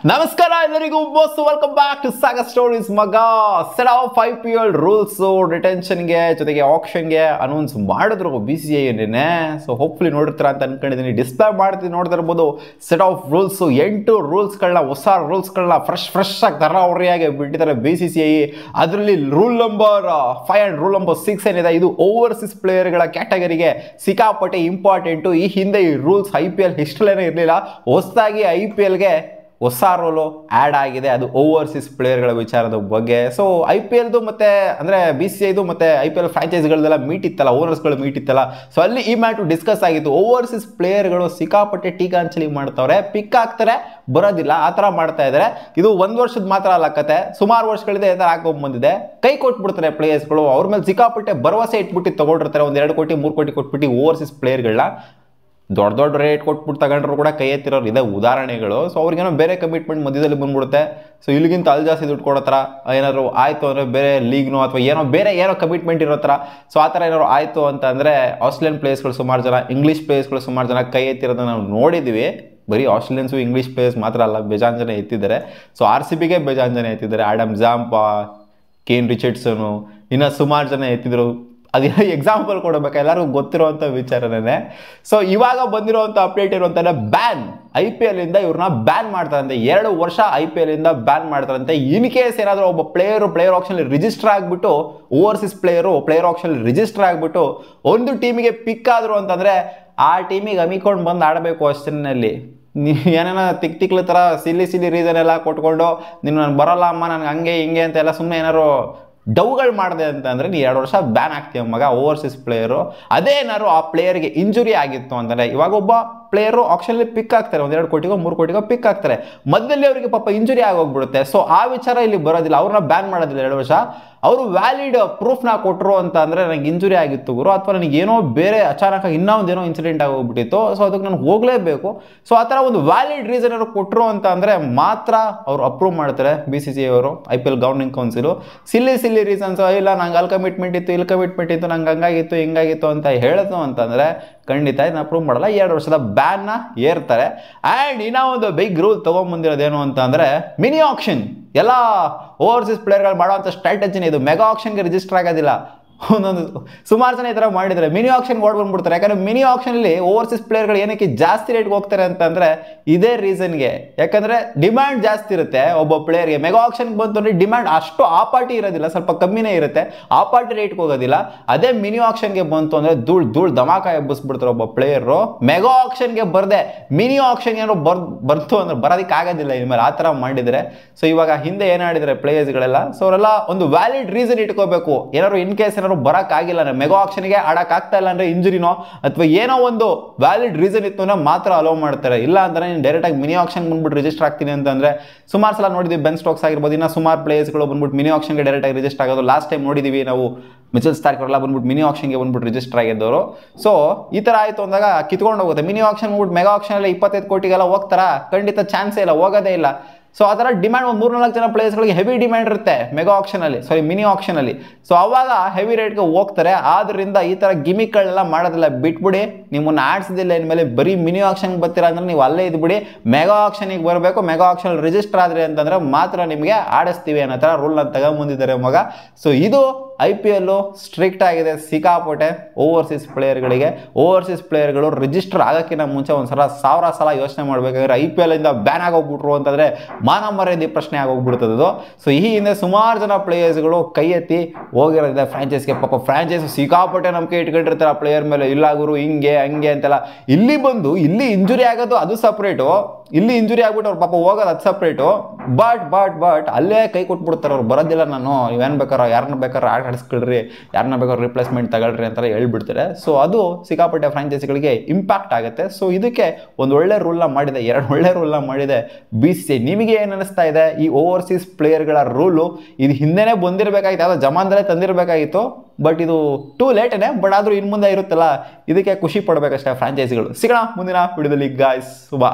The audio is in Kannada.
ನಮಸ್ಕಾರ ಎಲ್ಲರಿಗೂ most welcome back to saga stories ಮಗ. ಸೆಟ್ ಆಫ್ IPL ರೂಲ್ಸ್ ಡಿಟೆನ್ಷನ್ಗೆ ಜೊತೆಗೆ ಆಕ್ಷನ್ಗೆ ಅನೌನ್ಸ್ ಮಾಡಿದ್ರು BCCI ಏನೇನೆ. ಸೊ ಹೋಪ್ಫುಲಿ ನೋಡಿರ್ತೀರ ಅಂತ ಅನ್ಕೊಂಡಿದ್ದೀನಿ. ಡಿಸ್ಪ್ಲೇ ಮಾಡ್ತೀನಿ ನೋಡ್ತಿರ್ಬೋದು. ಸೆಟ್ ಆಫ್ ರೂಲ್ಸ್ 8 ರೂಲ್ಸ್ಗಳನ್ನ ಹೊಸ ರೂಲ್ಸ್ಗಳನ್ನ ಫ್ರೆಶ್ ಆಗಿ ತರಾವರಿಯಾಗಿ ಬಿಟ್ಟಿದ್ದಾರೆ BCCI. ಅದರಲ್ಲಿ rule number 5 and rule number 6 ಏನಿದೆ ಇದು ಓವರ್ಸೀಸ್ ಪ್ಲೇಯರ್ಗಳ ಕ್ಯಾಟಗರಿಗೆ ಸಿಕ್ಕಾಪಟ್ಟೆ ಇಂಪಾರ್ಟೆಂಟು. ಈ ಹಿಂದೆ ಈ ರೂಲ್ಸ್ IPL ಹಿಸ್ಟ್ರಿಲೇನೇ ಇರಲಿಲ್ಲ. ಹೊಸದಾಗಿ IPLಗೆ ಹೊಸ ರೂಲು ಆ್ಯಡ್ ಆಗಿದೆ, ಅದು ಓವರ್ಸೀಸ್ ಪ್ಲೇಯರ್ಗಳ ವಿಚಾರದ ಬಗ್ಗೆ. ಸೊ IPLದು ಮತ್ತು ಅಂದರೆ BCCIದು ಮತ್ತು IPL ಫ್ರಾಂಚೈಸ್ಗಳದೆಲ್ಲ ಮೀಟ್ ಇತ್ತಲ್ಲ, ಓನರ್ಸ್ಗಳು ಮೀಟ್ ಇತ್ತಲ್ಲ. ಸೊ ಅಲ್ಲಿ ಈ ಮ್ಯಾಟು ಡಿಸ್ಕಸ್ ಆಗಿತ್ತು. ಓವರ್ಸೀಸ್ ಪ್ಲೇಯರ್ಗಳು ಸಿಕ್ಕಾಪಟ್ಟೆ ಟೀಕಾಂಚಲಿ ಮಾಡ್ತಾವ್ರೆ, ಪಿಕ್ ಆಗ್ತಾರೆ ಬರೋದಿಲ್ಲ, ಆ ಥರ ಮಾಡ್ತಾ ಇದ್ದಾರೆ. ಇದು ಒಂದು ವರ್ಷದ ಮಾತ್ರ ಅಲ್ಲ ಕತೆ, ಸುಮಾರು ವರ್ಷಗಳಿಂದ ಈ ಥರ ಹಾಕೊಂಡ್ಬಂದಿದೆ. ಕೈ ಕೊಟ್ಬಿಡ್ತಾರೆ ಪ್ಲೇಯರ್ಸ್ಗಳು, ಅವ್ರ ಮೇಲೆ ಸಿಕ್ಕಾಪಟ್ಟೆ ಭರವಸೆ ಇಟ್ಬಿಟ್ಟು ತೊಗೊಂಡಿರ್ತಾರೆ. ಒಂದು 2 ಕೋಟಿ 3 ಕೋಟಿ ಕೊಟ್ಬಿಟ್ಟು ಓವರ್ಸೀಸ್ ಪ್ಲೇಯರ್ಗಳನ್ನ ದೊಡ್ಡ ರೇಟ್ ಕೊಟ್ಬಿಟ್ಟು ತಗೊಂಡ್ರು ಕೂಡ ಕೈ ಎತ್ತಿರೋರು ಇದೆ ಉದಾಹರಣೆಗಳು. ಸೊ ಅವ್ರಿಗೇನೋ ಬೇರೆ ಕಮಿಟ್ಮೆಂಟ್ ಮಧ್ಯದಲ್ಲಿ ಬಂದ್ಬಿಡುತ್ತೆ. ಸೊ ಇಲ್ಲಿಗಿಂತ ಅಲ್ಲಿ ಜಾಸ್ತಿ ದುಡ್ಡು ಕೊಡೋ ಥರ ಏನಾದ್ರು ಆಯಿತು ಅಂದರೆ ಬೇರೆ ಲೀಗ್ನೋ ಅಥವಾ ಏನೋ ಕಮಿಟ್ಮೆಂಟ್ ಇರೋ ಥರ. ಸೊ ಆ ಥರ ಏನಾದ್ರು ಆಯಿತು ಅಂತ ಅಂದರೆ ಆಸ್ಟ್ರೇಲಿಯನ್ ಪ್ಲೇಯರ್ಸ್ಗಳು ಸುಮಾರು ಜನ, ಇಂಗ್ಲೀಷ್ ಪ್ಲೇಯರ್ಸ್ಗಳು ಸುಮಾರು ಜನ ಕೈ ಎತ್ತಿರೋದನ್ನ ನಾವು ನೋಡಿದ್ದೀವಿ. ಬರೀ ಆಸ್ಟ್ರೇಲಿಯನ್ಸು ಇಂಗ್ಲೀಷ್ ಪ್ಲೇಯರ್ಸ್ ಮಾತ್ರ ಅಲ್ಲ, ಬೇಜಾನ್ ಜನ ಎತ್ತಿದ್ದಾರೆ. ಸೊ RCBಗೆ ಬೇಜಾನ್ ಜನ ಎತ್ತಿದ್ದಾರೆ. ಆಡಮ್ ಜಾಂಪಾ, ಕೇನ್ ರಿಚರ್ಡ್ಸನು, ಇನ್ನು ಸುಮಾರು ಜನ ಎತ್ತಿದ್ರು. ಅದೇನೋ ಎಕ್ಸಾಂಪಲ್ ಕೊಡಬೇಕು, ಎಲ್ಲರಿಗೂ ಗೊತ್ತಿರೋವಂಥ ವಿಚಾರನೇ. ಸೊ ಇವಾಗ ಬಂದಿರೋವಂಥ ಅಪ್ಡೇಟ್ ಇರುವಂಥ ಬ್ಯಾನ್, IPL ಇಂದ ಇವ್ರನ್ನ ಬ್ಯಾನ್ ಮಾಡ್ತಾರಂತೆ. 2 ವರ್ಷ IPL ಇಂದ ಬ್ಯಾನ್ ಮಾಡ್ತಾರಂತೆ. ಇನ್ ಕೇಸ್ ಏನಾದರೂ ಒಬ್ಬ ಪ್ಲೇಯರ್ ಆಕ್ಷನ್ಲಿ ರಿಜಿಸ್ಟರ್ ಆಗಿಬಿಟ್ಟು, ಓವರ್ಸೀಸ್ ಪ್ಲೇಯರ್ ಆಕ್ಷನ್ಲಿ ರಿಜಿಸ್ಟರ್ ಆಗಿಬಿಟ್ಟು ಒಂದು ಟೀಮಿಗೆ ಪಿಕ್ ಆದರು ಅಂತಂದರೆ ಆ ಟೀಮಿಗೆ ಹಮಿಕೊಂಡು ಬಂದು ಆಡಬೇಕು ಅಷ್ಟರಲ್ಲಿ. ಏನೇನೋ ತಿಕ್ಲ ಥರ ಸಿಲ್ಲಿ ರೀಸನ್ ಎಲ್ಲ ಕೊಟ್ಕೊಂಡು ನಾನು ಬರೋಲ್ಲ ಅಮ್ಮ, ನನಗೆ ಹಂಗೆ ಹಿಂಗೆ ಅಂತೆಲ್ಲ ಸುಮ್ಮನೆ ಏನಾರು ಡೌಗಳು ಮಾಡಿದೆ ಅಂತ ಅಂದರೆ ನೀ 2 ವರ್ಷ ಬ್ಯಾನ್ ಆಗ್ತೀಯ ಮಗ, ಓವರ್ಸೀಸ್ ಪ್ಲೇಯರು. ಅದೇನಾದ್ರು ಆ ಪ್ಲೇಯರ್ಗೆ ಇಂಜುರಿ ಆಗಿತ್ತು ಅಂತಂದರೆ, ಇವಾಗ ಒಬ್ಬ ಪ್ಲೇಯರು ಆಕ್ಷನ್ಲಿ ಪಿಕ್ ಆಗ್ತಾರೆ, 1-2 ಕೋಟಿಗೋ 3 ಕೋಟಿಗೋ ಪಿಕ್ ಆಗ್ತಾರೆ, ಮಧ್ಯದಲ್ಲಿ ಅವರಿಗೆ ಪಾಪ ಇಂಜುರಿ ಆಗೋಗ್ಬಿಡುತ್ತೆ. ಸೊ ಆ ವಿಚಾರ ಇಲ್ಲಿ ಬರೋದಿಲ್ಲ, ಅವ್ರನ್ನ ಬ್ಯಾನ್ ಮಾಡೋದಿಲ್ಲ 2 ವರ್ಷ. ಅವರು ವ್ಯಾಲಿಡ್ ಪ್ರೂಫ್ನ ಕೊಟ್ಟರು ಅಂತ ಅಂದರೆ ನನಗೆ ಇಂಜುರಿ ಆಗಿತ್ತು ಗುರು, ಅಥವಾ ನನಗೇನೋ ಬೇರೆ ಅಚಾನಕ್ ಇನ್ನೊಂದೇನೋ ಇನ್ಸಿಡೆಂಟ್ ಆಗೋಗ್ಬಿಟ್ಟಿತ್ತು, ಸೊ ಅದಕ್ಕೆ ನಾನು ಹೋಗಲೇಬೇಕು. ಸೊ ಆ ಥರ ಒಂದು ವ್ಯಾಲಿಡ್ ರೀಸನ್ ಅವರು ಕೊಟ್ಟರು ಅಂತ ಅಂದರೆ ಮಾತ್ರ ಅವರು ಅಪ್ರೂವ್ ಮಾಡ್ತಾರೆ BCCI ಅವರು, IPL ಗವರ್ನಿಂಗ್ ಕೌನ್ಸಿಲು. ಸಿಲ್ಲಿ ರೀಸನ್ಸ್, ಇಲ್ಲ ನಂಗೆ ಅಲ್ಲಿ ಕಮಿಟ್ಮೆಂಟ್ ಇತ್ತು, ಇಲ್ಲಿ ಕಮಿಟ್ಮೆಂಟ್ ಇತ್ತು, ನಂಗೆ ಹಂಗಾಗಿತ್ತು ಹಿಂಗಾಗಿತ್ತು ಅಂತ ಹೇಳಿತು ಅಂತಂದರೆ ಖಂಡಿತ ಇದನ್ನ ಅಪ್ರೂವ್ ಮಾಡಲ್ಲ, 2 ವರ್ಷದ ಬ್ಯಾನ್ನ ಏರ್ತಾರೆ. ಆ್ಯಂಡ್ ಇನ್ನೂ ಒಂದು ಬಿಗ್ ರೂಲ್ ತೊಗೊಂಬಂದಿರೋದೇನು ಅಂತ ಅಂದರೆ ಮಿನಿ ಆಕ್ಷನ್. ಎಲ್ಲ ಓವರ್ಸೀಸ್ ಪ್ಲೇಯರ್ಗಳು ಮಾಡೋವಂಥ ಸ್ಟ್ರಾಟಜಿನೇ ಇದು. ಮೆಗಾ ಆಕ್ಷನ್ಗೆ ರಿಜಿಸ್ಟರ್ ಆಗೋದಿಲ್ಲ. ಒಂದೊಂದು ಸುಮಾರು ಜನ ಈ ಥರ ಮಾಡಿದ್ದಾರೆ, ಮಿನಿ ಆಕ್ಷನ್ಗೆ ಓಡ್ಬಂದ್ಬಿಡ್ತಾರೆ. ಯಾಕಂದರೆ ಮಿನಿ ಆಕ್ಷನಲ್ಲಿ ಓವರ್ಸೀಸ್ ಪ್ಲೇಯರ್ಗಳು ಏನಕ್ಕೆ ಜಾಸ್ತಿ ರೇಟ್ಗೆ ಹೋಗ್ತಾರೆ ಅಂತಂದರೆ ಇದೇ ರೀಸನ್ಗೆ. ಯಾಕಂದರೆ ಡಿಮ್ಯಾಂಡ್ ಜಾಸ್ತಿ ಇರುತ್ತೆ ಒಬ್ಬ ಪ್ಲೇಯರ್ಗೆ. ಮೆಗಾ ಆಕ್ಷನ್ಗೆ ಬಂತು ಅಂದರೆ ಡಿಮ್ಯಾಂಡ್ ಅಷ್ಟು ಆ ಪಾರ್ಟಿ ಇರೋದಿಲ್ಲ, ಸ್ವಲ್ಪ ಕಮ್ಮಿನೇ ಇರುತ್ತೆ, ಆ ಪಾರ್ಟಿ ರೇಟ್ಗೆ ಹೋಗೋದಿಲ್ಲ. ಅದೇ ಮಿನಿ ಆಕ್ಷನ್ಗೆ ಬಂತು ಅಂದರೆ ಧೂಳ್ ಧಮಾಕ ಎಬ್ಬಿಸ್ಬಿಡ್ತಾರೆ ಒಬ್ಬ ಪ್ಲೇಯರು. ಮೆಗಾ ಆಕ್ಷನ್ಗೆ ಬರದೆ ಮಿನಿ ಆಕ್ಷನ್ಗೆ ಏನಾದ್ರು ಬಂತು ಅಂದ್ರೆ ಬರೋದಕ್ಕೆ ಆಗೋದಿಲ್ಲ ಇನ್ಮೇಲೆ, ಆ ಥರ ಮಾಡಿದರೆ. ಸೊ ಇವಾಗ ಹಿಂದೆ ಏನು ಮಾಡಿದ್ದಾರೆ ಪ್ಲೇಯರ್ಸ್ಗಳೆಲ್ಲ, ಸೊ ಅವರೆಲ್ಲ ಒಂದು ವ್ಯಾಲಿಡ್ ರೀಸನ್ ಇಟ್ಕೋಬೇಕು. ಏನಾದ್ರು ಇನ್ ಕೇಸ್ ಬರೋಕ್ಕಾಗಿಲ್ಲ ಅಂದರೆ, ಮೆಗಾ ಆಕ್ಷನ್ಗೆ ಆಡೋಕ್ಕಾಗ್ತಾ ಇಲ್ಲ ಅಂದರೆ ಇಂಜುರಿನೋ ಅಥವಾ ಏನೋ ಒಂದು ವ್ಯಾಲಿಡ್ ರೀಸನ್ ಇತ್ತು ಅಂದರೆ ಮಾತ್ರ ಅಲೋ ಮಾಡ್ತಾರೆ. ಇಲ್ಲ ಅಂದರೆ ನೀನು ಡೈರೆಕ್ಟಾಗಿ ಮಿನಿ ಆಕ್ಷನ್ ಬಂದ್ಬಿಟ್ಟು ರಿಜಿಸ್ಟರ್ ಆಗ್ತೀನಿ ಅಂತಂದರೆ ಸುಮಾರು ಸಲ ನೋಡಿದ್ವಿ. ಬೆನ್ ಸ್ಟೋಕ್ಸ್ ಆಗಿರ್ಬೋದು, ಇನ್ನು ಸುಮಾರು ಪ್ಲೇಯರ್ಸ್ಗಳು ಬಂದ್ಬಿಟ್ಟು ಮಿನಿ ಆಕ್ಷನ್ಗೆ ಡೈರೆಕ್ಟಾಗಿ ರಿಜಿಸ್ಟರ್ ಆಗೋದು. ಲಾಸ್ಟ್ ಟೈಮ್ ನೋಡಿದ್ದೀವಿ ನಾವು, ಮಿಚೆಲ್ ಸ್ಟಾರ್ಕ್ ಅವರೆಲ್ಲ ಬಂದ್ಬಿಟ್ಟು ಮಿನಿ ಆಕ್ಷನ್ಗೆ ಬಂದ್ಬಿಟ್ಟು ರಿಜಿಸ್ಟರ್ ಆಗಿದ್ದವರು. ಸೊ ಈ ಥರ ಆಯಿತು ಅಂದಾಗ ಕಿತ್ಕೊಂಡು ಹೋಗುತ್ತೆ. ಮಿನಿ ಆಕ್ಷನ್ ಬಂದ್ಬಿಟ್ಟು ಮೆಗಾ ಆಕ್ಷನಲ್ಲಿ 25 ಕೋಟಿಗೆಲ್ಲ ಹೋಗ್ತಾರ? ಖಂಡಿತ ಚಾನ್ಸೇ ಇಲ್ಲ, ಹೋಗೋದೇ ಇಲ್ಲ. ಸೊ ಆ ಥರ ಡಿಮ್ಯಾಂಡ್ ಒಂದು 3-4 ಜನ ಪ್ಲೇಯರ್ಸ್ಗಳಿಗೆ ಹೆವಿ ಡಿಮ್ಯಾಂಡ್ ಇರುತ್ತೆ ಮೆಗಾ ಆಕ್ಷನಲ್ಲಿ, ಮಿನಿ ಆಕ್ಷನಲ್ಲಿ. ಸೊ ಅವಾಗ ಹೆವಿ ರೇಟ್ಗೆ ಹೋಗ್ತಾರೆ. ಆದ್ದರಿಂದ ಈ ಥರ ಗಿಮಿಕ್ಗಳನ್ನೆಲ್ಲ ಮಾಡೋದಿಲ್ಲ, ಬಿಟ್ಬಿಡಿ. ನಿಮ್ಮನ್ನು ಆಡಿಸಿದಿಲ್ಲ ಇನ್ಮೇಲೆ ಬರೀ ಮಿನಿ ಆಕ್ಷನ್ಗೆ ಬರ್ತೀರಾ ಅಂದರೆ ನೀವು ಅಲ್ಲೇ ಇದ್ಬಿಡಿ. ಮೆಗಾ ಆಕ್ಷನಿಗೆ ಬರಬೇಕು, ಮೆಗಾ ಆಕ್ಷನ್ ರಿಜಿಸ್ಟರ್ ಆದರೆ ಅಂತಂದರೆ ಮಾತ್ರ ನಿಮಗೆ ಆಡಿಸ್ತೀವಿ ಅನ್ನೋ ಥರ ರೂಲ್ನ ತಗೊಂಬಂದಿದ್ದಾರೆ ಮಗ. ಸೊ ಇದು IPL ಸ್ಟ್ರಿಕ್ಟ್ ಆಗಿದೆ ಸಿಕ್ಕಾಪಟ್ಟೆ ಓವರ್ಸೀಸ್ ಪ್ಲೇಯರ್ಗಳಿಗೆ. ಓವರ್ಸೀಸ್ ಪ್ಲೇಯರ್ಗಳು ರಿಜಿಸ್ಟರ್ ಆಗೋಕ್ಕಿಂತ ಮುಂಚೆ ಒಂದು ಸಾವಿರ ಸಲ ಯೋಚನೆ ಮಾಡಬೇಕಾದ್ರೆ IPL ಇಂದ ಬ್ಯಾನ್ ಆಗೋಗ್ಬಿಟ್ರು ಅಂತಂದರೆ ಮಾನ ಮರ್ಯಾದೆ ಪ್ರಶ್ನೆ ಆಗೋಗ್ಬಿಡ್ತದೆ ಅದು. ಸೊ ಈ ಹಿಂದೆ ಸುಮಾರು ಜನ ಪ್ಲೇಯರ್ಸ್ಗಳು ಕೈ ಎತ್ತಿ ಹೋಗಿರೋದಿದೆ ಫ್ರಾಂಚೈಸ್ಗೆ. ಪಾಪ ಫ್ರಾಂಚೈಸ್ ಸಿಕ್ಕಾಪಟ್ಟೆ ನಂಬಿಕೆ ಇಟ್ಕೊಂಡಿರ್ತಾರೆ ಆ ಪ್ಲೇಯರ್ ಮೇಲೆ, ಇಲ್ಲ ಗುರು ಹಿಂಗೆ ಹಂಗೆ ಅಂತೆಲ್ಲ. ಇಲ್ಲಿ ಬಂದು ಇಲ್ಲಿ ಇಂಜುರಿ ಆಗೋದು ಅದು ಸಪ್ರೇಟು, ಇಲ್ಲಿ ಇಂಜುರಿ ಆಗ್ಬಿಟ್ಟು ಅವ್ರು ಪಾಪ ಹೋಗೋದು ಅದು ಸಪ್ರೇಟು. ಬಟ್ ಅಲ್ಲೇ ಕೈ ಕೊಟ್ಬಿಡ್ತಾರೆ ಅವ್ರು, ಬರೋದಿಲ್ಲ ನಾನು, ಇವೇನು ಬೇಕಾರೋ ಯಾರನ್ನ ಬೇಕಾರೋ ಆಡಿಸ್ಕೊಳ್ರಿ, ಯಾರನ್ನ ಬೇಕಾದ್ರೂ ರಿಪ್ಲೇಸ್ಮೆಂಟ್ ತಗೊಳ್ರಿ ಅಂತಾರೆ ಹೇಳ್ಬಿಡ್ತಾರೆ. ಸೊ ಅದು ಸಿಕ್ಕಾಪಟ್ಟೆ ಫ್ರಾಂಚೈಸಿಗಳಿಗೆ ಇಂಪ್ಯಾಕ್ಟ್ ಆಗುತ್ತೆ. ಸೊ ಇದಕ್ಕೆ ಒಂದು ಒಳ್ಳೆ ರೂಲ್ನ ಮಾಡಿದೆ, 2 ಒಳ್ಳೆ ರೂಲ್ನ ಮಾಡಿದೆ BCCI. ನಿಮಗೆ ಏನು ಅನಿಸ್ತಾ ಇದೆ ಈ ಓವರ್ಸೀಸ್ ಪ್ಲೇಯರ್ಗಳ ರೂಲು? ಇದು ಹಿಂದೆನೇ ಬಂದಿರಬೇಕಾಗಿತ್ತು, ಯಾವುದೋ ಜಮಾನ್ದಲ್ಲೇ ತಂದಿರಬೇಕಾಗಿತ್ತು. ಬಟ್ ಇದು ಟೂ ಲೇಟೇನೆ, ಬಟ್ ಆದರೂ ಇನ್ನು ಮುಂದೆ ಇರುತ್ತಲ್ಲ, ಇದಕ್ಕೆ ಖುಷಿ ಪಡಬೇಕಷ್ಟೇ ಫ್ರಾಂಚೈಸಿಗಳು. ಸಿಗೋಣ ಮುಂದಿನ ವಿಡಿಯೋದಲ್ಲಿ ಗಾಯ್ಸ್. ಶುಭ.